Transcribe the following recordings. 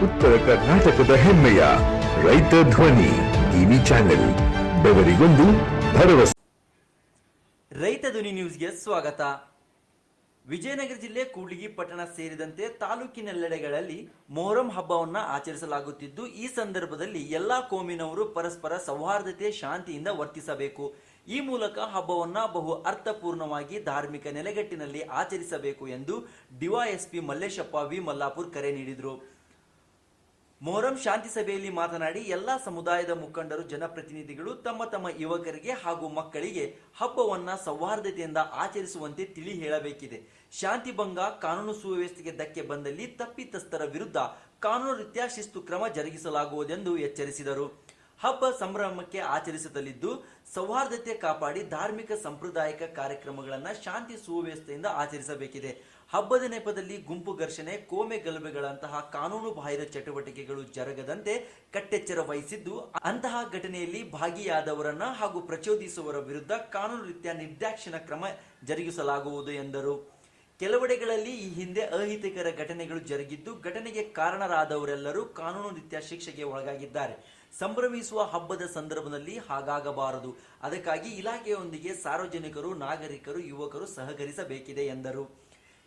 ಉತ್ತರ ಕರ್ನಾಟಕದ ಹೆಮ್ಮೆಯ ರೈತ ಧ್ವನಿ ಟಿವಿ ಚಾನೆಲ್, ಬೆವರಿಗೊಂದು ಭರವಸೆ. ರೈತ ಧ್ವನಿ ನ್ಯೂಸ್ಗೆ ಸ್ವಾಗತ. ವಿಜಯನಗರ ಜಿಲ್ಲೆ ಕೂಡ್ಲಿಗಿ ಪಟ್ಟಣ ಸೇರಿದಂತೆ ತಾಲೂಕಿನೆಲ್ಲೆಡೆಗಳಲ್ಲಿ ಮೊಹರಂ ಹಬ್ಬವನ್ನು ಆಚರಿಸಲಾಗುತ್ತಿದ್ದು, ಈ ಸಂದರ್ಭದಲ್ಲಿ ಎಲ್ಲಾ ಕೋಮಿನವರು ಪರಸ್ಪರ ಸೌಹಾರ್ದತೆ, ಶಾಂತಿಯಿಂದ ವರ್ತಿಸಬೇಕು. ಈ ಮೂಲಕ ಹಬ್ಬವನ್ನು ಬಹು ಅರ್ಥಪೂರ್ಣವಾಗಿ ಧಾರ್ಮಿಕ ನೆಲೆಗಟ್ಟಿನಲ್ಲಿ ಆಚರಿಸಬೇಕು ಎಂದು ಡಿವೈಎಸ್ಪಿ ಮಲ್ಲೇಶಪ್ಪ ವಿ ಮಲ್ಲಾಪುರ್ ಕರೆ ನೀಡಿದರು. ಮೊಹರಂ ಶಾಂತಿ ಸಭೆಯಲ್ಲಿ ಮಾತನಾಡಿ, ಎಲ್ಲಾ ಸಮುದಾಯದ ಮುಖಂಡರು, ಜನಪ್ರತಿನಿಧಿಗಳು ತಮ್ಮ ತಮ್ಮ ಯುವಕರಿಗೆ ಹಾಗೂ ಮಕ್ಕಳಿಗೆ ಹಬ್ಬವನ್ನ ಸೌಹಾರ್ದತೆಯಿಂದ ಆಚರಿಸುವಂತೆ ತಿಳಿ ಹೇಳಬೇಕಿದೆ. ಶಾಂತಿ ಭಂಗ, ಕಾನೂನು ಸುವ್ಯವಸ್ಥೆಗೆ ಧಕ್ಕೆ ಬಂದಲ್ಲಿ ತಪ್ಪಿತಸ್ಥರ ವಿರುದ್ಧ ಕಾನೂನು ರೀತ್ಯ ಶಿಸ್ತು ಕ್ರಮ ಜರುಗಿಸಲಾಗುವುದೆಂದು ಎಚ್ಚರಿಸಿದರು. ಹಬ್ಬ ಸಂಭ್ರಮಕ್ಕೆ ಆಚರಿಸಲಿದ್ದು, ಸೌಹಾರ್ದತೆ ಕಾಪಾಡಿ ಧಾರ್ಮಿಕ ಸಾಂಪ್ರದಾಯಿಕ ಕಾರ್ಯಕ್ರಮಗಳನ್ನು ಶಾಂತಿ ಸುವ್ಯವಸ್ಥೆಯಿಂದ ಆಚರಿಸಬೇಕಿದೆ. ಹಬ್ಬದ ನೆಪದಲ್ಲಿ ಗುಂಪು ಘರ್ಷಣೆ, ಕೋಮೆ ಗಲಭೆಗಳಂತಹ ಕಾನೂನು ಬಾಹಿರ ಚಟುವಟಿಕೆಗಳು ಜರುಗದಂತೆ ಕಟ್ಟೆಚ್ಚರ ವಹಿಸಿದ್ದು, ಅಂತಹ ಘಟನೆಯಲ್ಲಿ ಭಾಗಿಯಾದವರನ್ನ ಹಾಗೂ ಪ್ರಚೋದಿಸುವವರ ವಿರುದ್ಧ ಕಾನೂನು ರೀತ್ಯ ನಿರ್ದಾಕ್ಷಿಣ್ಯ ಕ್ರಮ ಜರುಗಿಸಲಾಗುವುದು ಎಂದರು. ಕೆಲವೆಡೆಗಳಲ್ಲಿ ಈ ಹಿಂದೆ ಅಹಿತಕರ ಘಟನೆಗಳು ಜರುಗಿದ್ದು, ಘಟನೆಗೆ ಕಾರಣರಾದವರೆಲ್ಲರೂ ಕಾನೂನು ರೀತ್ಯ ಶಿಕ್ಷೆಗೆ ಒಳಗಾಗಿದ್ದಾರೆ. ಸಂಭ್ರಮಿಸುವ ಹಬ್ಬದ ಸಂದರ್ಭದಲ್ಲಿ ಹಾಗಾಗಬಾರದು. ಅದಕ್ಕಾಗಿ ಇಲಾಖೆಯೊಂದಿಗೆ ಸಾರ್ವಜನಿಕರು, ನಾಗರಿಕರು, ಯುವಕರು ಸಹಕರಿಸಬೇಕಿದೆ ಎಂದರು.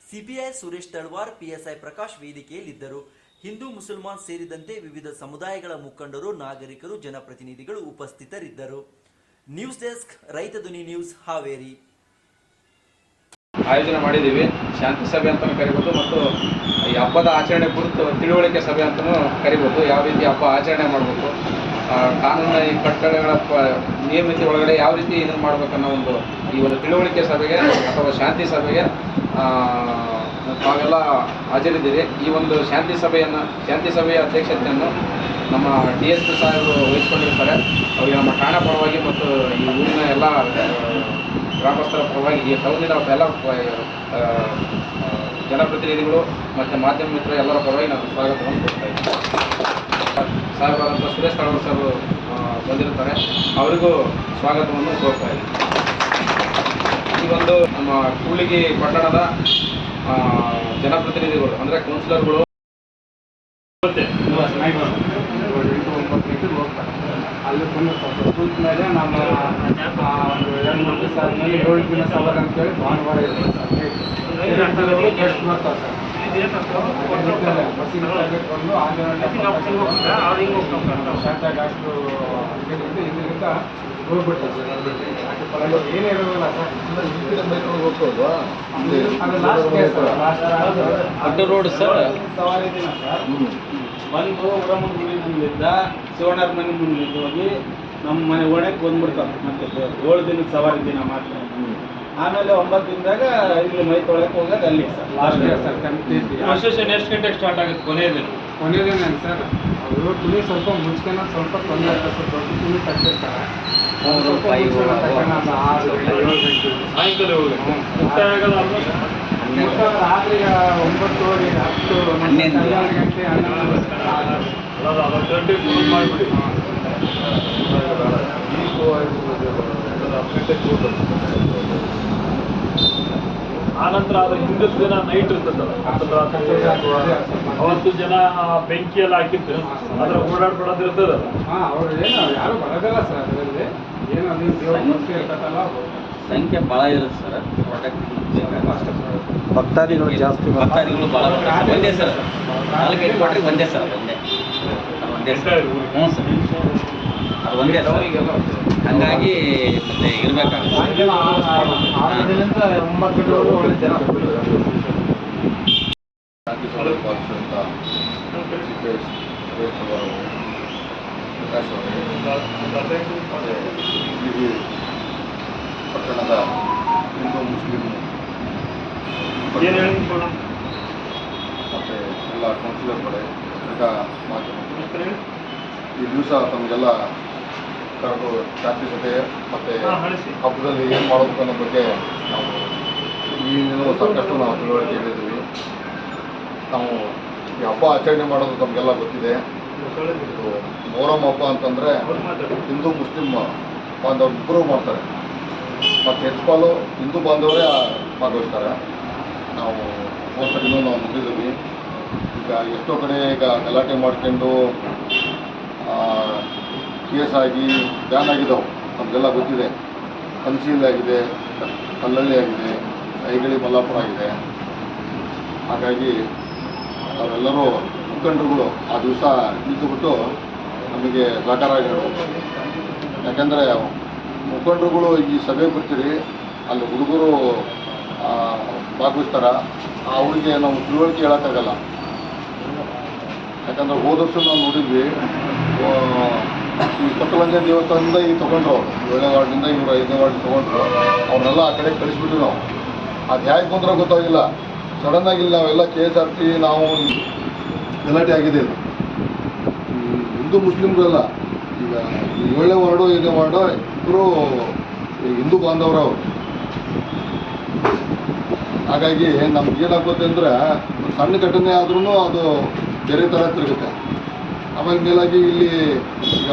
ಸಿಪಿಐ ಸುರೇಶ್ ತಳವಾರ್, ಪಿಎಸ್ಐ ಪ್ರಕಾಶ್ ವೇದಿಕೆಯಲ್ಲಿದ್ದರು. ಹಿಂದೂ, ಮುಸಲ್ಮಾನ್ ಸೇರಿದಂತೆ ವಿವಿಧ ಸಮುದಾಯಗಳ ಮುಖಂಡರು, ನಾಗರಿಕರು, ಜನಪ್ರತಿನಿಧಿಗಳು ಉಪಸ್ಥಿತರಿದ್ದರು. ನ್ಯೂಸ್ ಡೆಸ್ಕ್, ರೈತ ಧ್ವನಿ ನ್ಯೂಸ್, ಹಾವೇರಿ. ಆಯೋಜನೆ ಮಾಡಿದ್ದೀವಿ. ಶಾಂತಿ ಸಭೆ ಅಂತಲೂ ಕರಿಬೋದು ಮತ್ತು ಈ ಹಬ್ಬದ ಆಚರಣೆ ಕುರಿತು ತಿಳುವಳಿಕೆ ಸಭೆ ಅಂತಲೂ ಕರಿಬೋದು. ಯಾವ ರೀತಿ ಹಬ್ಬ ಆಚರಣೆ ಮಾಡಬೇಕು, ಕಾನೂನು ಈ ಕಟ್ಟಳೆಗಳ ನಿಯಮಿತಿ ಒಳಗಡೆ ಯಾವ ರೀತಿ ಇದನ್ನು ಮಾಡಬೇಕನ್ನೋ ಈ ಒಂದು ತಿಳುವಳಿಕೆ ಸಭೆಗೆ ಅಥವಾ ಶಾಂತಿ ಸಭೆಗೆ ತಾವೆಲ್ಲ ಹಾಜರಿದ್ದೀರಿ. ಈ ಒಂದು ಶಾಂತಿ ಸಭೆಯ ಅಧ್ಯಕ್ಷತೆಯನ್ನು ನಮ್ಮ DSP ಸಾಹೇಬರು ವಹಿಸಿಕೊಂಡಿರ್ತಾರೆ. ಅವರಿಗೆ ನಮ್ಮ ಠಾಣಾ ಪರವಾಗಿ ಮತ್ತು ಈ ಊರಿನ ಎಲ್ಲ ಗ್ರಾಮಸ್ಥರ ಪರವಾಗಿ, ಈ ಟೌನಿನ ಎಲ್ಲ ಜನಪ್ರತಿನಿಧಿಗಳು ಮತ್ತು ಮಾಧ್ಯಮ ಮಿತ್ರರು ಎಲ್ಲರ ಪರವಾಗಿ ನಾನು ಸ್ವಾಗತವನ್ನು ಕೊಡ್ತಾ ಇದ್ದೀನಿ. ಸಾಹೇಬರಾದಂಥ ಸುರೇಶ್ ತಳವಾರ್ ಸರ್ ಬಂದಿರ್ತಾರೆ, ಅವರಿಗೂ ಸ್ವಾಗತವನ್ನು ಕೋರ್ತಾ ಇದ್ದೀನಿ. ಈ ಒಂದು ನಮ್ಮ ಕೂಡ್ಲಿಗಿ ಪಟ್ಟಣದ ಜನಪ್ರತಿನಿಧಿಗಳು ಅಂದರೆ ಕೌನ್ಸಿಲರ್ಗಳು 8-9 ಹೋಗ್ತಾರೆ. ಅಲ್ಲಿ ಕೂತ ಮೇಲೆ ನಮ್ಮ ಒಂದು 2-3 ದಿವಸ ಆದಮೇಲೆ 7 ದಿನ ಸವಾರ ಅಂತೇಳಿ ಭಾನುವಾರ ಇರ್ತದೆ ಸರ್. ಎಷ್ಟು ಬರ್ತಾರೆ ಸರ್, ಬಸ್ಸಿಗೆ ತಗೊಂಡು ಶಾಂತಾಗಿ ಅಷ್ಟು ಇದರಿಂದ ಹೋಗ್ಬಿಡ್ತಾರೆ ಸರ್. ಏನೇ ಇರೋದಿಲ್ಲ ಸರ್, ಅದು ಲಾಸ್ಟ್ ರೋಡ್ ಸರ್. ಸವಾರಿ ದಿನ ಸರ್ ಬಂದು ಉರಮನ ಗುಡಿ ಮುಂದಿದ್ದ ಶಿವಣ್ಣರ ಮನೆ ಮುಂದೆ ಹೋಗಿ ನಮ್ಮ ಮನೆ ಒಣಕ್ಕೆ ಬಂದ್ಬಿಡ್ತಾರೆ. ಮತ್ತೆ 7 ದಿನದ ಸವಾರಿ ದಿನ ಮಾತ್ರ. ಆಮೇಲೆ 9 ದಿನದಾಗ ಇಲ್ಲಿ ಮೈ ತೊಳಕ್ಕೆ ಹೋಗೋದು ಅಲ್ಲಿ ಸರ್. ಲಾಸ್ಟ್ ಸರ್ ಪ್ರೊಸೆಷನ್ ಎಷ್ಟು ಗಂಟೆಗೆ ಸ್ಟಾರ್ಟ್ ಆಗುತ್ತೆ? ಕೊನೆಯ ದಿನ ಸರ್. ಅವರು ತುಳಿ ಸ್ವಲ್ಪ ಮುಂಚೆನ ಸ್ವಲ್ಪ ತೊಂದರೆ ಆಗ್ತದೆ ಸರ್. ದೊಡ್ಡ ತುಳಿ ಕಟ್ಟಿರ್ತಾರೆ. ಸಾಯಂಕಾಲ ಹೋಗಿ ರಾತ್ರಿ 9:30, 10, 12 ಗಂಟೆ 11 ಮಾಡಿಬಿಡಿ. ಆನಂತರ ಅದ್ರ ಹಿಂದಿನ ದಿನ ನೈಟ್ ಇರ್ತದಲ್ಲ, ಅವತ್ತು ಜನ ಬೆಂಕಿಯಲ್ಲಿ ಹಾಕಿದ್ದು ಅದ್ರ ಓಡಾಡ್ಬಿಡೋದಿರ್ತದಲ್ಲ. ಅವ್ರು ಏನು ಯಾರು ಬರೋದಿಲ್ಲ ಸರ್. ಅದರಲ್ಲಿ ಏನು ಅದೇನು ದೇವ್ರ ಭಕ್ತಿ ಇರ್ತದಲ್ಲ, ಸಂಖ್ಯೆ ಭಾಳ ಇರುತ್ತೆ ಸರ್. ಭಕ್ತಾದಿಗಳು ಜಾಸ್ತಿ, ಭಕ್ತಾದಿಗಳು ಭಾಳ ಒಂದೇ ಸರ್. 4-5 ಕೊಟ್ಟರೆ ಒಂದೇ ಸರ್. ಒಂದೇ ಸರ್. ಹ್ಞೂ ಸರ್, ಅದು ಒಂದೇ ಅವರಿಗೆಲ್ಲ. ಹಾಗಾಗಿ ಮತ್ತೆ ಇರಬೇಕಾಗುತ್ತೆ. 6ರಿಂದ 9 ಗಂಟೆವರೆಗೂ ಒಳ್ಳೆ ಜನ ಪಟ್ಟಣದ ಹಿಂದೂ ಮುಸ್ಲಿಂ ಮತ್ತು ಎಲ್ಲ ಕೌನ್ಸಿಲರ್ಗಳೇ, ಈಗ ಮಾಧ್ಯಮ ಈ ದಿವಸ ತಮಗೆಲ್ಲ ಕರೆದು ಶಾಂತಿ ಸಭೆ ಮತ್ತು ಹಬ್ಬದಲ್ಲಿ ಏನು ಮಾಡಬೇಕು ಅನ್ನೋ ಬಗ್ಗೆ ನಾವು ಈ ಸಾಕಷ್ಟು ನಾವು ತಿಳುವಳಿಕೆ ಹೇಳಿದ್ದೀವಿ. ನಾವು ಈ ಹಬ್ಬ ಆಚರಣೆ ಮಾಡೋದು ತಮಗೆಲ್ಲ ಗೊತ್ತಿದೆ. ಇದು ಮೊಹರಂ ಹಬ್ಬ ಅಂತಂದರೆ ಹಿಂದೂ ಮುಸ್ಲಿಂ ಬಾಂಧವರು ಇಬ್ಬರೂ ಮಾಡ್ತಾರೆ. ಮತ್ತು ಹೆಚ್ಚು ಹಿಂದೂ ಬಾಂಧವರೇ ಭಾಗವಹಿಸ್ತಾರೆ. ನಾವು ಹೋದ ಸರಿನೂ ನಾವು ಮುಗಿದ್ವಿ. ಈಗ ಎಷ್ಟೋ ಕಡೆ ಈಗ ಗಲಾಟೆ ಮಾಡ್ಕೊಂಡು ಕೇಸ್ ಆಗಿ ಬ್ಯಾನ್ ಆಗಿದ್ದಾವೆ, ನಮಗೆಲ್ಲ ಗೊತ್ತಿದೆ. ಕನ್ಸೀಲ್ ಆಗಿದೆ, ಕಲ್ಲಳ್ಳಿ ಆಗಿದೆ, ಐಗಳಿ ಮಲ್ಲಾಪುರ ಆಗಿದೆ. ಹಾಗಾಗಿ ಅವರೆಲ್ಲರೂ ಮುಖಂಡರುಗಳು ಆ ದಿವಸ ನಿಂತುಬಿಟ್ಟು ನಮಗೆ ಸಹಕಾರ ಆಗಿರೋದು. ಯಾಕಂದರೆ ಮುಖಂಡರುಗಳು ಈ ಸಭೆ ಬರ್ತೀರಿ, ಅಲ್ಲಿ ಹುಡುಗರು ಭಾಗವಹಿಸ್ತಾರ, ಅವರಿಗೆ ನಾವು ತಿಳುವಳಿಕೆ ಹೇಳೋಕ್ಕಾಗಲ್ಲ. ಯಾಕಂದರೆ ಹೋದ ವರ್ಷ ನಾವು ನೋಡಿದ್ವಿ, ಈ ಕೊಟ್ಟಲಂಜ ದೇವಸ್ಥಾನದಿಂದ ಈಗ ತೊಗೊಂಡ್ರು, 7ನೇ ವಾರ್ಡಿನಿಂದ ಇವರು 5ನೇ ವಾರ್ಡ್ ತೊಗೊಂಡ್ರು. ಅವ್ರನ್ನೆಲ್ಲ ಆ ಕಡೆ ಕಳಿಸ್ಬಿಟ್ಟು ನಾವು ಅದು ಹೇಗೆ ಬಂದ್ರೆ ಗೊತ್ತಾಗಿಲ್ಲ. ಸಡನ್ನಾಗಿ ಇಲ್ಲಿ ನಾವೆಲ್ಲ KSRP ನಾವು ಗಲಾಟೆ ಆಗಿದೆ. ಇದು ಹಿಂದೂ ಮುಸ್ಲಿಮ್ರಲ್ಲ, ಈಗ 7ನೇ ವಾರ್ಡು 5ನೇ ವಾರ್ಡು ಇಬ್ಬರು ಹಿಂದೂ ಬಾಂಧವರು ಅವರು. ಹಾಗಾಗಿ ನಮ್ಗೆ ಏನಾಗುತ್ತೆ ಅಂದರೆ ಸಣ್ಣ ಘಟನೆ ಆದ್ರೂ ಅದು ಬೇರೆ ಥರ ತಿರುಗುತ್ತೆ. ಆಮೇಲೆ ಮೇಲಾಗಿ ಇಲ್ಲಿ ಈಗ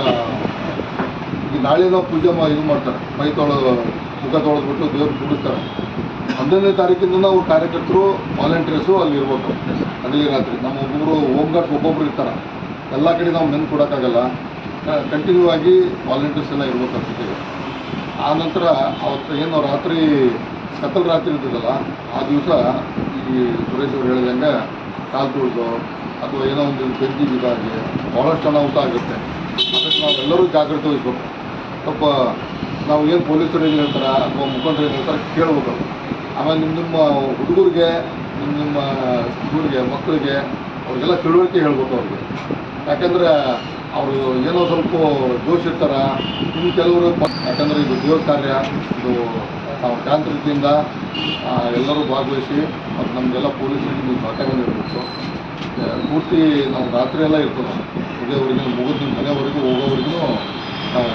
ನಾಳೆ ನಾವು ಪೂಜೆ ಇದು ಮಾಡ್ತಾರೆ, ಮೈ ತೊಳೆದು ಮುಖ ತೊಳೆದ್ಬಿಟ್ಟು ದೇವ್ರು ಕೂಡಿಸ್ತಾರೆ. 11ನೇ ತಾರೀಕಿಂದ ನಾವು ಕಾರ್ಯಕರ್ತರು ವಾಲಂಟಿಯರ್ಸು ಅಲ್ಲಿ ಇರ್ಬೇಕು ಹಗಲಿ ರಾತ್ರಿ. ನಮ್ಮ ಒಬ್ಬೊಬ್ಬರು ಹೋಮ್ ಗಾರ್ಡ್ಸ್ ಒಬ್ಬೊಬ್ರು ಇರ್ತಾರೆ, ಎಲ್ಲ ಕಡೆ ನಾವು ಮೆನ್ ಕೊಡೋಕ್ಕಾಗಲ್ಲ. ಕಂಟಿನ್ಯೂ ಆಗಿ ವಾಲಂಟಿಯರ್ಸ್ ಎಲ್ಲ ಇರ್ಬೇಕಾಗ್ತದೆ. ಆ ನಂತರ ಅವತ್ತು ಏನು ರಾತ್ರಿ ಕತ್ತಲು ರಾತ್ರಿ ಇರ್ತದಲ್ಲ, ಆ ದಿವಸ ಈ ಸುರೇಶ್ ಅವರು ಹೇಳಿದಂಗೆ ಕಾಲು ತುಳಿದು ಅಥವಾ ಏನೋ ಒಂದು ಬೆಂಕಿ ಇದಾಗಿ ಭಾಳಷ್ಟು ಅನಾಹುತ ಆಗುತ್ತೆ. ಅದಕ್ಕೆ ನಾವೆಲ್ಲರೂ ಜಾಗೃತಿ ವಹಿಸ್ಬೇಕು. ಸ್ವಲ್ಪ ನಾವು ಏನು ಪೊಲೀಸರು ಏನು ಹೇಳ್ತಾರೆ ಅಥವಾ ಮುಖಂಡರು ಏನು ಹೇಳ್ತಾರೆ ಕೇಳ್ಬೇಕು. ಆಮೇಲೆ ನಿಮ್ಮ ಹುಡುಗರಿಗೆ ನಿಮ್ಮ ಹುಡುಗರಿಗೆ ಮಕ್ಕಳಿಗೆ ಅವ್ರಿಗೆಲ್ಲ ತಿಳುವಳಿಕೆ ಹೇಳ್ಬೇಕು ಅವ್ರಿಗೆ. ಯಾಕಂದರೆ ಅವರು ಏನೋ ಸ್ವಲ್ಪ ಜೋಶ್ ಇರ್ತಾರೆ. ಇನ್ನು ಕೆಲವರು ಯಾಕಂದರೆ ಇದು ದೇವ್ರ ಕಾರ್ಯ, ಇದು ನಾವು ಶಾಂತ ರೀತಿಯಿಂದ ಎಲ್ಲರೂ ಭಾಗವಹಿಸಿ ಮತ್ತು ನಮಗೆಲ್ಲ ಪೊಲೀಸರಿಗೆ ನೀವು ಸಹಕಾರ ನೀಡಬೇಕು. ಪೂರ್ತಿ ನಾವು ರಾತ್ರಿ ಎಲ್ಲ ಇರ್ತದೆ, ಉದಯವರೆಗೂ ಮುಗಿದ ಮನೆವರೆಗೂ ಹೋಗೋವರೆಗೂ ನಾವು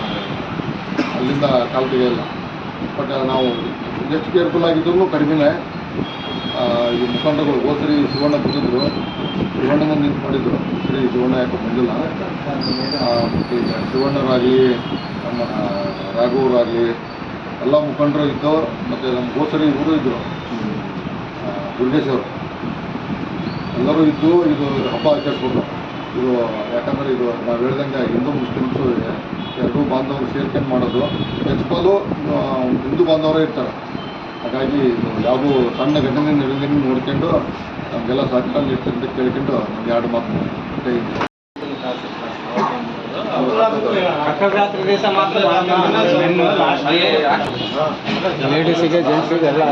ಅಲ್ಲಿಂದ ಕಾಲು ತೆಗೆಯಲ್ಲ. ಬಟ್ ನಾವು ಎಷ್ಟು ಕೇರ್ಫುಲ್ ಆಗಿದ್ರೂ ಕಡಿಮೆನೇ. ಈ ಮುಖಂಡಗಳು ಹೋದ್ರಿ ಶಿವಣ್ಣ ಬಂದಿದ್ರು, ಶಿವಣ್ಣನ ನಿಂತು ಮಾಡಿದ್ರು. ಶ್ರೀ ಶಿವಣ್ಣ ಯಾಕೆ ಬಂದಿಲ್ಲ. ಮತ್ತು ಈಗ ಶಿವಣ್ಣರಾಗಲಿ ನಮ್ಮ ರಾಘವರಾಗಲಿ ಎಲ್ಲ ಮುಖಂಡರು ಇದ್ದು, ಮತ್ತು ನಮ್ಮ ಗೋಸರಿ ಇವರು ಇದ್ದರು, ದುರ್ಗೇಶ್ ಅವರು ಎಲ್ಲರೂ ಇದ್ದು ಇದು ಹಬ್ಬ ಆಚರಿಸ್ಬಿಟ್ರು. ಇದು ಯಾಕಂದರೆ ಇದು ನಾವು ಹೇಳ್ದಂಗೆ ಹಿಂದೂ ಮುಸ್ಲಿಮ್ಸು ಎರಡೂ ಬಾಂಧವರು ಸೇರ್ಕೊಂಡು ಮಾಡೋದು. ಹೆಚ್ಚು ಹಿಂದೂ ಬಾಂಧವರೇ ಇರ್ತಾರೆ. ಹಾಗಾಗಿ ಇದು ಯಾವುದೂ ಸಣ್ಣ ಘಟನೆ ನಡೆದಂಗೆ ನೋಡ್ಕೊಂಡು ನಮಗೆಲ್ಲ ಸಹಕಾರ ನೀಡ್ತಾರೆ ಅಂತ ಕೇಳ್ಕೊಂಡು ನಮ್ಗೆ 2 ಮಾತು ಲೇಡೀಸಿಗೆ ಜೆಂಟ್ಸಿಗೆ ಎಲ್ಲ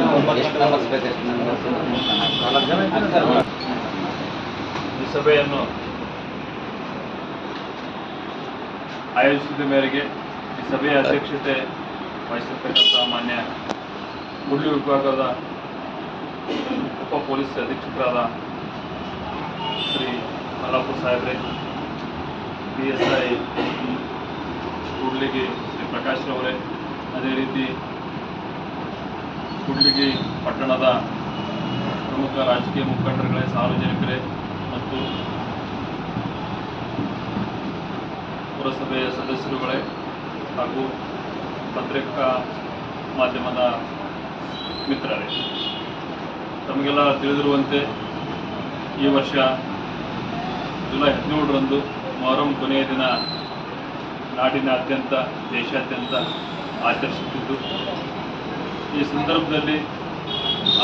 ಈ ಸಭೆಯನ್ನು ಆಯೋಜಿಸಿದ ಮೇರೆಗೆ ಈ ಸಭೆಯ ಅಧ್ಯಕ್ಷತೆ ವಹಿಸಿರ್ತಕ್ಕಂಥ ಮಾನ್ಯ ಕೂಡ್ಲಿ ವಿಭಾಗದ ಉಪ ಪೊಲೀಸ್ ಅಧೀಕ್ಷಕರಾದ ಶ್ರೀ ಮಲ್ಲಾಪುರ ಸಾಹೇಬ್ರೆ, PSI ಕೂಡ್ಲಿಗಿ ಶ್ರೀ ಪ್ರಕಾಶ್ ರವರೇ, ಅದೇ ರೀತಿ ಕೂಡ್ಲಿಗಿ ಪಟ್ಟಣದ ಪ್ರಮುಖ ರಾಜಕೀಯ ಮುಖಂಡರುಗಳೇ, ಸಾರ್ವಜನಿಕರೇ ಮತ್ತು ಪುರಸಭೆಯ ಸದಸ್ಯರುಗಳೇ ಹಾಗೂ ಪತ್ರಿಕಾ ಮಾಧ್ಯಮದ ಮಿತ್ರರೇ, ತಮಗೆಲ್ಲ ತಿಳಿದಿರುವಂತೆ ಈ ವರ್ಷ ಜುಲೈ 17ರಂದು ಮೊಹರಂ ಕೊನೆಯ ದಿನ ನಾಡಿನಾದ್ಯಂತ ದೇಶಾದ್ಯಂತ ಆಚರಿಸುತ್ತಿದ್ದು, ಈ ಸಂದರ್ಭದಲ್ಲಿ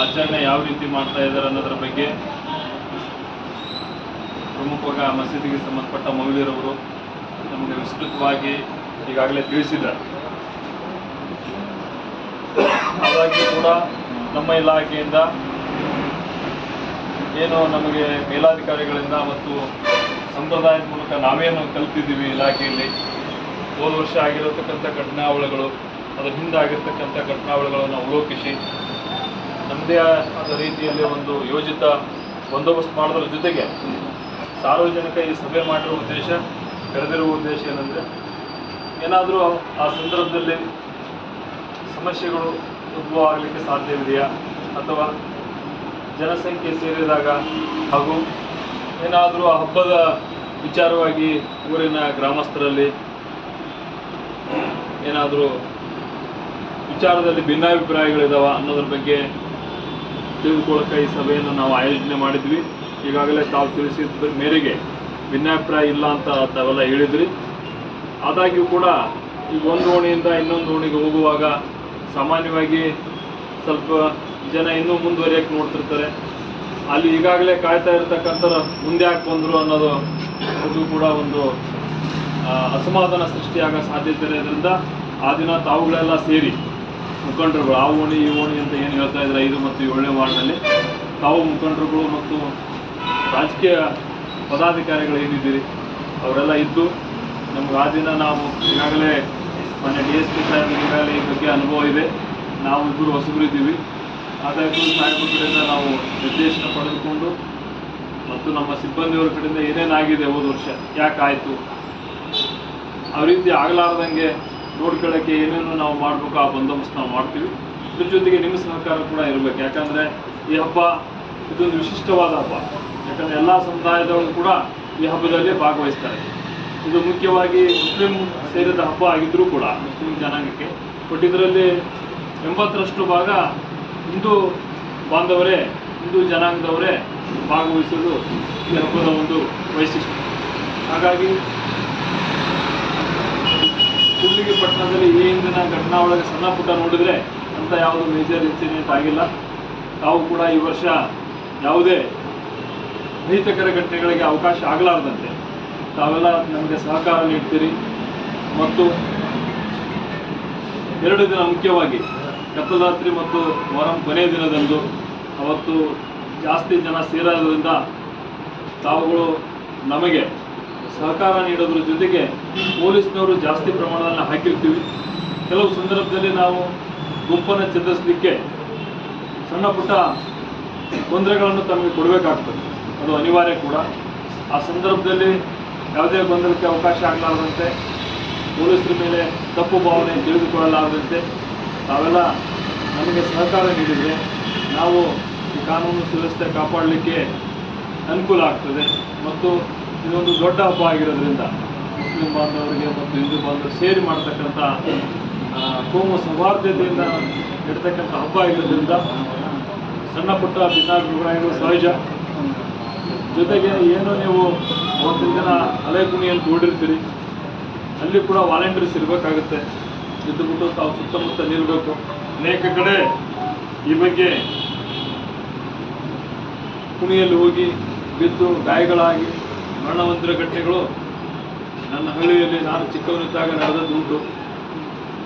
ಆಚರಣೆ ಯಾವ ರೀತಿ ಮಾಡ್ತಾ ಇದ್ದಾರೆ ಅನ್ನೋದರ ಬಗ್ಗೆ ಪ್ರಮುಖವಾಗಿ ಮಸೀದಿಗೆ ಸಂಬಂಧಪಟ್ಟ ಮೌಲ್ಯರವರು ನಮಗೆ ವಿಸ್ತೃತವಾಗಿ ಈಗಾಗಲೇ ತಿಳಿಸಿದ್ದಾರೆ. ಹಾಗಾಗಿ ಕೂಡ ನಮ್ಮ ಇಲಾಖೆಯಿಂದ ಏನು ನಮಗೆ ಮೇಲಾಧಿಕಾರಿಗಳಿಂದ ಮತ್ತು ಸಂಪ್ರದಾಯದ ಮೂಲಕ ನಾವೇನು ಕಲಿತಿದ್ದೀವಿ ಇಲಾಖೆಯಲ್ಲಿ, ಹೋದ ವರ್ಷ ಆಗಿರತಕ್ಕಂಥ ಘಟನಾವಳಿಗಳು, ಅದರ ಹಿಂದೆ ಆಗಿರ್ತಕ್ಕಂಥ ಘಟನಾವಳಿಗಳನ್ನು ಅವಲೋಕಿಸಿ ನಮ್ಮದೇ ಆದ ರೀತಿಯಲ್ಲಿ ಒಂದು ಯೋಜಿತ ಬಂದೋಬಸ್ತ್ ಮಾಡೋದ್ರ ಜೊತೆಗೆ ಸಾರ್ವಜನಿಕ ಈ ಸಭೆ ಮಾಡಿರುವ ಉದ್ದೇಶ, ಕರೆದಿರುವ ಉದ್ದೇಶ ಏನಂದರೆ, ಏನಾದರೂ ಆ ಸಂದರ್ಭದಲ್ಲಿ ಸಮಸ್ಯೆಗಳು ಉದ್ಭವ ಆಗಲಿಕ್ಕೆ ಸಾಧ್ಯವಿದೆಯಾ, ಅಥವಾ ಜನಸಂಖ್ಯೆ ಸೇರಿದಾಗ ಹಾಗೂ ಏನಾದರೂ ಆ ಹಬ್ಬದ ವಿಚಾರವಾಗಿ ಊರಿನ ಗ್ರಾಮಸ್ಥರಲ್ಲಿ ಏನಾದರೂ ವಿಚಾರದಲ್ಲಿ ಭಿನ್ನಾಭಿಪ್ರಾಯಗಳಿದಾವ ಅನ್ನೋದ್ರ ಬಗ್ಗೆ ತಿಳಿದುಕೊಳ್ಳೋಕೆ ಈ ಸಭೆಯನ್ನು ನಾವು ಆಯೋಜನೆ ಮಾಡಿದ್ವಿ. ಈಗಾಗಲೇ ತಾವು ತಿಳಿಸಿದ ಮೇರೆಗೆ ಭಿನ್ನಾಭಿಪ್ರಾಯ ಇಲ್ಲ ಅಂತ ತಾವೆಲ್ಲ ಹೇಳಿದ್ರಿ. ಆದಾಗ್ಯೂ ಕೂಡ ಈಗ ಒಂದು ಓಣಿಯಿಂದ ಇನ್ನೊಂದು ಓಣಿಗೆ ಹೋಗುವಾಗ ಸಾಮಾನ್ಯವಾಗಿ ಸ್ವಲ್ಪ ಜನ ಇನ್ನೂ ಮುಂದುವರಿಯಕ್ಕೆ ನೋಡ್ತಿರ್ತಾರೆ. ಅಲ್ಲಿ ಈಗಾಗಲೇ ಕಾಯ್ತಾ ಇರ್ತಕ್ಕಂಥರ ಮುಂದೆ ಯಾಕೆ ಬಂದರು ಅನ್ನೋದು ಅದು ಕೂಡ ಒಂದು ಅಸಮಾಧಾನ ಸೃಷ್ಟಿಯಾಗೋ ಸಾಧ್ಯತೆ ಇರೋದ್ರಿಂದ ಆ ದಿನ ತಾವುಗಳೆಲ್ಲ ಸೇರಿ ಮುಖಂಡರುಗಳು ಆ ಓಣಿ ಈ ಓಣಿ ಅಂತ ಏನು ಹೇಳ್ತಾ ಇದ್ದಾರೆ 5 ಮತ್ತು 7ನೇ ವಾರ್ಡ್ನಲ್ಲಿ ತಾವು ಮುಖಂಡರುಗಳು ಮತ್ತು ರಾಜಕೀಯ ಪದಾಧಿಕಾರಿಗಳು ಏನಿದ್ದೀರಿ ಅವರೆಲ್ಲ ಇದ್ದು ನಮ್ಗೆ ಆ ದಿನ ನಾವು ಈಗಾಗಲೇ ಮೊನ್ನೆ DSP ಸಾಹೇಬರಿಗೆ ಈಗಾಗಲೇ ಈ ಬಗ್ಗೆ ಅನುಭವ ಇದೆ. ನಾವು ಇಬ್ಬರು ಹೊಸಬರಿದ್ದೀವಿ. ಆದಾಗ್ಯೂ ಸಾಹೇಬ್ರ ಕಡೆಯಿಂದ ನಾವು ನಿರ್ದೇಶನ ಪಡೆದುಕೊಂಡು ಮತ್ತು ನಮ್ಮ ಸಿಬ್ಬಂದಿಯವರ ಕಡೆಯಿಂದ ಏನೇನಾಗಿದೆ ಹೋದ ವರ್ಷ ಯಾಕೆ ಆಯಿತು ಆ ರೀತಿ ಆಗಲಾರ್ದಂಗೆ ನೋಡ್ಕೊಳ್ಳೋಕ್ಕೆ ಏನೇನು ನಾವು ಮಾಡಬೇಕು ಆ ಬಂದೋಬಸ್ತ್ ನಾವು ಮಾಡ್ತೀವಿ. ಇದ್ರ ಜೊತೆಗೆ ನಿಮ್ಮ ಸಹಕಾರ ಕೂಡ ಇರಬೇಕು. ಯಾಕಂದರೆ ಈ ಹಬ್ಬ ಇದೊಂದು ವಿಶಿಷ್ಟವಾದ ಹಬ್ಬ. ಯಾಕಂದರೆ ಎಲ್ಲ ಸಮುದಾಯದವರು ಕೂಡ ಈ ಹಬ್ಬದಲ್ಲಿ ಭಾಗವಹಿಸ್ತಾರೆ. ಇದು ಮುಖ್ಯವಾಗಿ ಮುಸ್ಲಿಂ ಸೇರಿದ ಹಬ್ಬ ಆಗಿದ್ದರೂ ಕೂಡ ಮುಸ್ಲಿಂ ಜನಾಂಗಕ್ಕೆ, ಬಟ್ ಇದರಲ್ಲಿ 80ರಷ್ಟು ಭಾಗ ಹಿಂದೂ ಬಾಂಧವರೇ, ಹಿಂದೂ ಜನಾಂಗದವರೇ ಭಾಗವಹಿಸೋದು ಈ ಹಬ್ಬದ ಒಂದು ವೈಶಿಷ್ಟ್ಯ. ಹಾಗಾಗಿ ಕೂಡ್ಲಿಗಿ ಪಟ್ಟಣದಲ್ಲಿ ಈ ಹಿಂದಿನ ಘಟನಾ ಒಳಗೆ ಸಣ್ಣ ಪುಟ್ಟ ನೋಡಿದರೆ ಅಂತ ಯಾವುದು ಮೇಜರ್ ಇನ್ಸಿಡೆಂಟ್ ಆಗಿಲ್ಲ. ತಾವು ಕೂಡ ಈ ವರ್ಷ ಯಾವುದೇ ಅಹಿತಕರ ಘಟನೆಗಳಿಗೆ ಅವಕಾಶ ಆಗಲಾರ್ದಂತೆ ತಾವೆಲ್ಲ ನಮಗೆ ಸಹಕಾರ ನೀಡ್ತೀರಿ. ಮತ್ತು 2 ದಿನ ಮುಖ್ಯವಾಗಿ ಕತ್ತಲರಾತ್ರಿ ಮತ್ತು ಮೊಹರಂ ಕೊನೆಯ ದಿನದಂದು ಅವತ್ತು ಜಾಸ್ತಿ ಜನ ಸೇರೋದ್ರಿಂದ ತಾವುಗಳು ನಮಗೆ ಸಹಕಾರ ನೀಡೋದ್ರ ಜೊತೆಗೆ ಪೊಲೀಸ್ನವರು ಜಾಸ್ತಿ ಪ್ರಮಾಣದಲ್ಲಿ ಹಾಕಿರ್ತೀವಿ. ಕೆಲವು ಸಂದರ್ಭದಲ್ಲಿ ನಾವು ಗುಂಪನ್ನು ಚದುರಿಸಲಿಕ್ಕೆ ಸಣ್ಣ ಪುಟ್ಟ ತೊಂದರೆಗಳನ್ನು ತಮಗೆ ಕೊಡಬೇಕಾಗ್ತದೆ, ಅದು ಅನಿವಾರ್ಯ ಕೂಡ. ಆ ಸಂದರ್ಭದಲ್ಲಿ ಯಾವುದೇ ಗೊಂದಲಕ್ಕೆ ಅವಕಾಶ ಆಗಲಾರದಂತೆ, ಪೊಲೀಸರ ಮೇಲೆ ತಪ್ಪು ಭಾವನೆ ತಿಳಿದುಕೊಳ್ಳಲಾರದಂತೆ ತಾವೆಲ್ಲ ನಮಗೆ ಸಹಕಾರ ನೀಡಿದರೆ ನಾವು ಈ ಕಾನೂನು ಸುವ್ಯವಸ್ಥೆ ಕಾಪಾಡಲಿಕ್ಕೆ ಅನುಕೂಲ ಆಗ್ತದೆ. ಮತ್ತು ಇದೊಂದು ದೊಡ್ಡ ಹಬ್ಬ ಆಗಿರೋದ್ರಿಂದ ಮುಸ್ಲಿಂ ಬಾಂಧವರಿಗೆ ಮತ್ತು ಹಿಂದೂ ಬಾಂಧವರು ಸೇರಿ ಮಾಡ್ತಕ್ಕಂಥ ಕೋಮು ಸೌಹಾರ್ದತೆಯಿಂದ ಇಡ್ತಕ್ಕಂಥ ಹಬ್ಬ ಆಗಿರೋದ್ರಿಂದ ಸಣ್ಣ ಪುಟ್ಟ ಭಿನ್ನಾಭಿಪ್ರಾಯಗಳು ಸಹಜ. ಜೊತೆಗೆ ಏನು ನೀವು ಅವತ್ತಿನ ದಿನ ಅಲೆ ಕುಣಿಯಲ್ಲಿ ನೋಡಿರ್ತೀರಿ, ಅಲ್ಲಿ ಕೂಡ ವಾಲಂಟಿಯರ್ಸ್ ಇರಬೇಕಾಗುತ್ತೆ. ಇದ್ದುಬಿಟ್ಟು ತಾವು ಸುತ್ತಮುತ್ತ ನಿಲ್ಲಬೇಕು. ಅನೇಕ ಕಡೆ ಈ ಬಗ್ಗೆ ಕುಣಿಯಲ್ಲಿ ಹೋಗಿ ಬಿದ್ದು ಗಾಯಗಳಾಗಿ ಮರಣ ಹೊಂದಿರೋ ಘಟನೆಗಳು ನನ್ನ ಹಳ್ಳಿಯಲ್ಲಿ ನಾನು ಚಿಕ್ಕವನಿದ್ದಾಗ ನಡೆದದ್ದುಂಟು.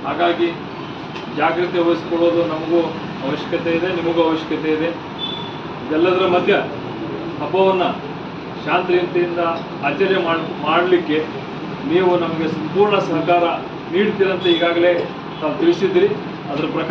ಹಾಗಾಗಿ ಜಾಗ್ರತೆ ವಹಿಸ್ಕೊಳ್ಳೋದು ನಮಗೂ ಅವಶ್ಯಕತೆ ಇದೆ, ನಿಮಗೂ ಅವಶ್ಯಕತೆ ಇದೆ. ಇದೆಲ್ಲದರ ಮಧ್ಯ ಹಬ್ಬವನ್ನು ಶಾಂತಿಯುತಿಯಿಂದ ಆಚರಣೆ ಮಾಡಲಿಕ್ಕೆ ನೀವು ನಮಗೆ ಸಂಪೂರ್ಣ ಸಹಕಾರ ನೀಡ್ತೀರಂತ ಈಗಾಗಲೇ ತಾವು ತಿಳಿಸಿದ್ದೀರಿ. ಅದರ ಪ್ರಕಾರ